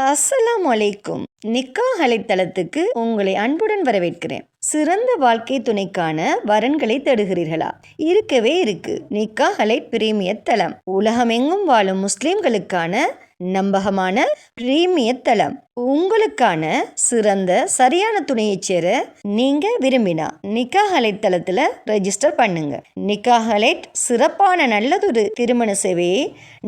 அஸ்ஸலாமு அலைக்கும். நிக்காஹ் அலைத்தளத்துக்கு உங்களை அன்புடன் வரவேற்கிறேன். சிறந்த வாழ்க்கை துணைக்கான வரன்களை தேடுகிறீர்களா? இருக்கவே இருக்கு நிக்காஹ் அலை பிரீமியர் தளம். உலகமெங்கும் வாழும் முஸ்லிம்களுக்கான நம்பகமான பிரீமியர் தளம். உங்களுக்கான சிறந்த சரியான துணையை சேர நீங்க விரும்பினா நிக்காஹ் அலைட் தளத்துல ரெஜிஸ்டர் பண்ணுங்க. நிக்காஹ் அலைட் சிறப்பான நல்லதொரு திருமண சேவையை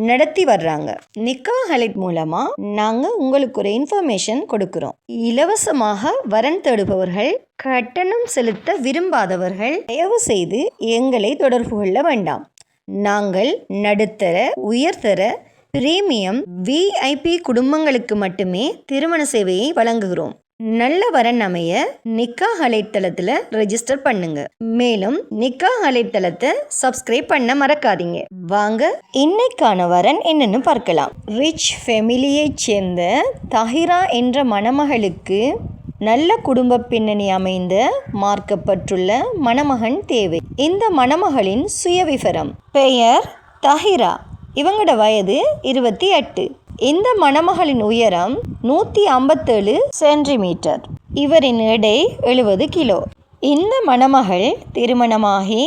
நடத்தி வர்றாங்க. நிக்காஹ் அலைட் மூலமா நாங்க உங்களுக்கு ஒரு இன்ஃபர்மேஷன் கொடுக்கிறோம். இலவசமாக வரன் தேடுபவர்கள், கட்டணம் செலுத்த விரும்பாதவர்கள் தயவு செய்து எங்களை தொடர்பு கொள்ள வேண்டாம். நாங்கள் நடுத்தர, உயர்தர, பிரீமியம், விஐபி குடும்பங்களுக்கு மட்டுமே திருமண சேவையை வழங்குகிறோம். நல்ல வரன் அமைய நிக்காஹ் அலைட் தளத்துல ரெஜிஸ்டர் பண்ணுங்க. மேலும் நிக்காஹ் அலைட் தளத்தை சப்ஸ்கிரைப் பண்ண மறக்காதீங்க. வாங்க இன்னைக்கான வரன் என்னன்னு பார்க்கலாம். ரிச் ஃபேமிலியை சேர்ந்த தஹிரா என்ற மணமகளுக்கு நல்ல குடும்ப பின்னணி அமைந்த மார்க்கப்பட்டுள்ள மணமகன் தேவை. இந்த மணமகளின் சுயவிவரம்: பெயர் தஹிரா, இவங்களோட வயது 28. இந்த மணமகளின் உயரம் 157 சென்டிமீட்டர். இவரின் எடை 70 கிலோ. இந்த மணமகள் திருமணமாகி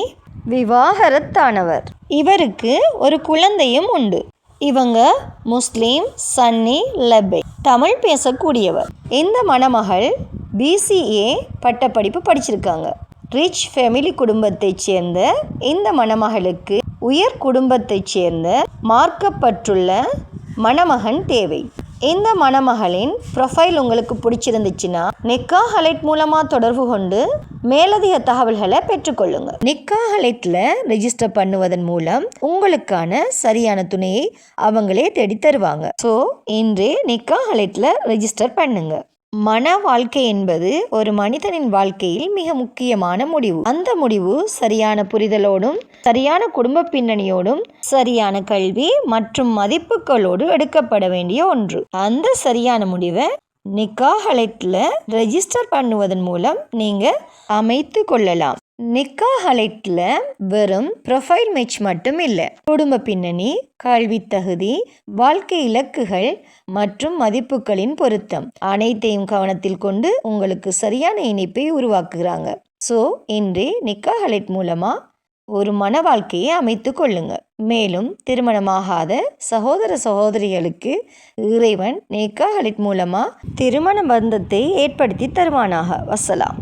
விவாகரத்தானவர். இவருக்கு ஒரு குழந்தையும் உண்டு. இவங்க முஸ்லீம், சன்னி, லெபை, தமிழ் பேசக்கூடியவர். இந்த மணமகள் BCA பட்டப்படிப்பு படிச்சிருக்காங்க. ரிச் ஃபேமிலி குடும்பத்தைச் சேர்ந்த இந்த மணமகளுக்கு உயர் குடும்பத்தைச் சேர்ந்த மார்க்கப்பட்டுள்ள மணமகன் தேவை. இந்த மணமகளின் ப்ரொஃபைல் உங்களுக்கு பிடிச்சிருந்துச்சுன்னா நிக்காஹ் அலைட் மூலமாக தொடர்பு கொண்டு மேலதிக தகவல்களை பெற்றுக்கொள்ளுங்க. நிக்காஹ் அலைட்டில் ரெஜிஸ்டர் பண்ணுவதன் மூலம் உங்களுக்கான சரியான துணையை அவங்களே தேடி தருவாங்க. ஸோ இன்றே நிக்காஹ் அலைட்டில் ரெஜிஸ்டர் பண்ணுங்க. மன வாழ்க்கை என்பது ஒரு மனிதனின் வாழ்க்கையில் மிக முக்கியமான முடிவு. அந்த முடிவு சரியான புரிதலோடும், சரியான குடும்ப பின்னணியோடும், சரியான கல்வி மற்றும் மதிப்புகளோடு எடுக்கப்பட வேண்டிய ஒன்று. அந்த சரியான முடிவை நிக்காஹ் அலைட்டில் ரெஜிஸ்டர் பண்ணுவதன் மூலம் நீங்க அமைத்து கொள்ளலாம். நிக்காஹ் அலைட்டில் வெறும் ப்ரொஃபைல் மேட்ச் மட்டும் இல்லை, குடும்ப பின்னணி, கல்வி தகுதி, வாழ்க்கை இலக்குகள் மற்றும் மதிப்புகளின் பொருத்தம் அனைத்தையும் கவனத்தில் கொண்டு உங்களுக்கு சரியான இணைப்பை உருவாக்குகிறாங்க. ஸோ இன்றே நிக்காஹ் அலைட் மூலமா ஒரு மன வாழ்க்கையை அமைத்து கொள்ளுங்க. மேலும் திருமணமாகாத சகோதர சகோதரிகளுக்கு இறைவன் நிக்காஹ் அலைட் மூலமா திருமண பந்தத்தை ஏற்படுத்தி தருவானாக. வஸ்ஸலாம்.